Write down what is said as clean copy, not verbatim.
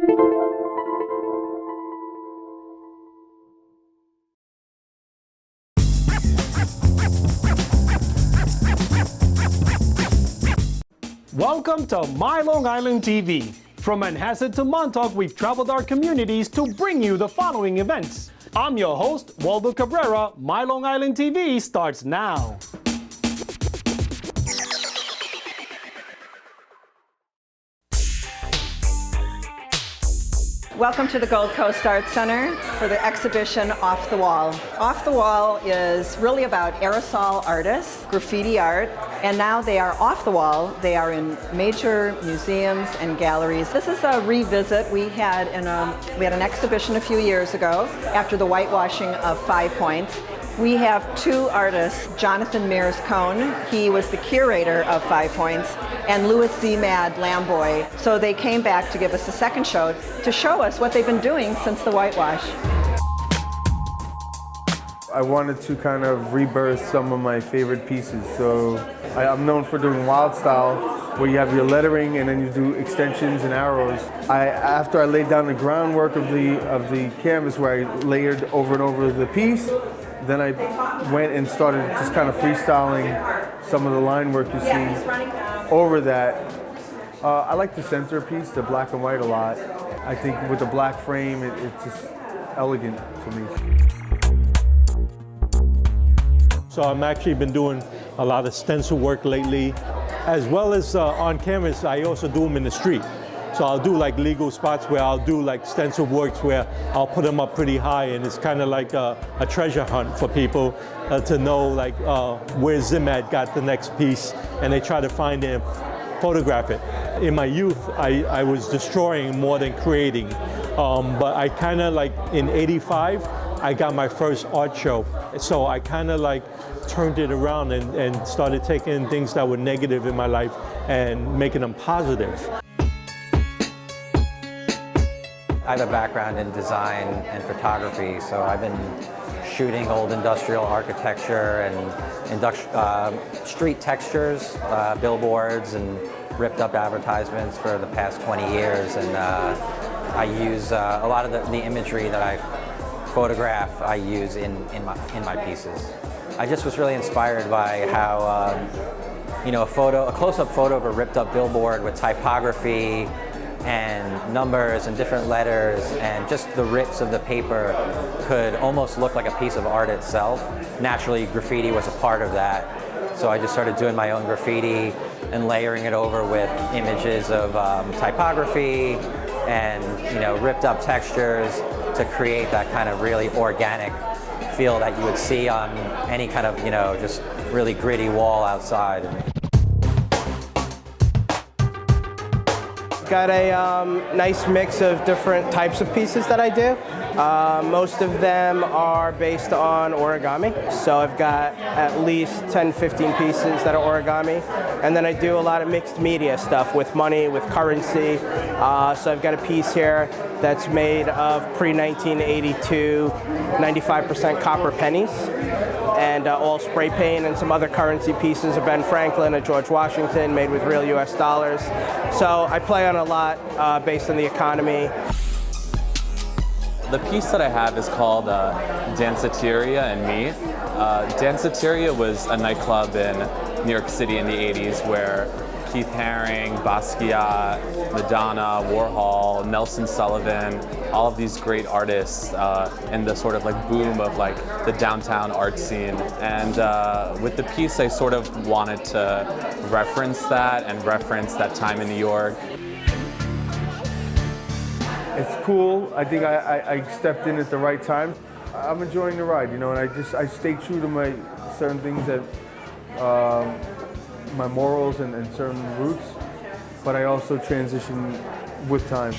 Welcome to MyLITV. From Manhasset to Montauk, we've traveled our communities to bring you the following events. I'm your host, Waldo Cabrera. MyLITV starts now. Welcome to the Gold Coast Art Center for the exhibition Off the Wall. Off the Wall is really about aerosol artists, graffiti art, and now they are off the wall. They are in major museums and galleries. This is a revisit. We had an exhibition a few years ago after the whitewashing of 5 Points. We have two artists, Jonathan Mears Cohen, he was the curator of 5 Points, and Zimad, Lamboy. So they came back to give us a second show to show us what they've been doing since the whitewash. I wanted to kind of rebirth some of my favorite pieces. So I'm known for doing wild style, where you have your lettering and then you do extensions and arrows. After I laid down the groundwork of the canvas, where I layered over and over the piece, then I went and started just kind of freestyling some of the line work you see over that. I like the centerpiece, the black and white, a lot. I think with the black frame, it's just elegant to me. So I've actually been doing a lot of stencil work lately, as well as on canvas. I also do them in the street. So I'll do like legal spots where I'll do like stencil works where I'll put them up pretty high, and it's kind of like a treasure hunt for people to know like where Zimad got the next piece, and they try to find it and photograph it. In my youth, I was destroying more than creating, but I kind of like in '85, I got my first art show. So I kind of like turned it around and started taking things that were negative in my life and making them positive. I have a background in design and photography, so I've been shooting old industrial architecture and street textures, billboards, and ripped up advertisements for the past 20 years. And I use a lot of the imagery that I photograph, I use in my pieces. I just was really inspired by how a close-up photo of a ripped up billboard with typography and numbers and different letters, and just the rips of the paper could almost look like a piece of art itself. Naturally, graffiti was a part of that. So I just started doing my own graffiti and layering it over with images of typography and ripped up textures to create that kind of really organic feel that you would see on any kind of, just really gritty wall outside. Got a nice mix of different types of pieces that I do. Most of them are based on origami. So I've got at least 10, 15 pieces that are origami. And then I do a lot of mixed media stuff with money, with currency. So I've got a piece here that's made of pre-1982, 95% copper pennies, and all spray paint, and some other currency pieces of Ben Franklin, a George Washington, made with real US dollars. So I play on a lot based on the economy. The piece that I have is called Danceteria and Me. Danceteria was a nightclub in New York City in the 80s where Keith Haring, Basquiat, Madonna, Warhol, Nelson Sullivan, all of these great artists in the sort of like boom of like the downtown art scene. And with the piece, I sort of wanted to reference that and reference that time in New York. It's cool. I think I stepped in at the right time. I'm enjoying the ride, and I stay true to my certain things that my morals and certain roots, but I also transition with time.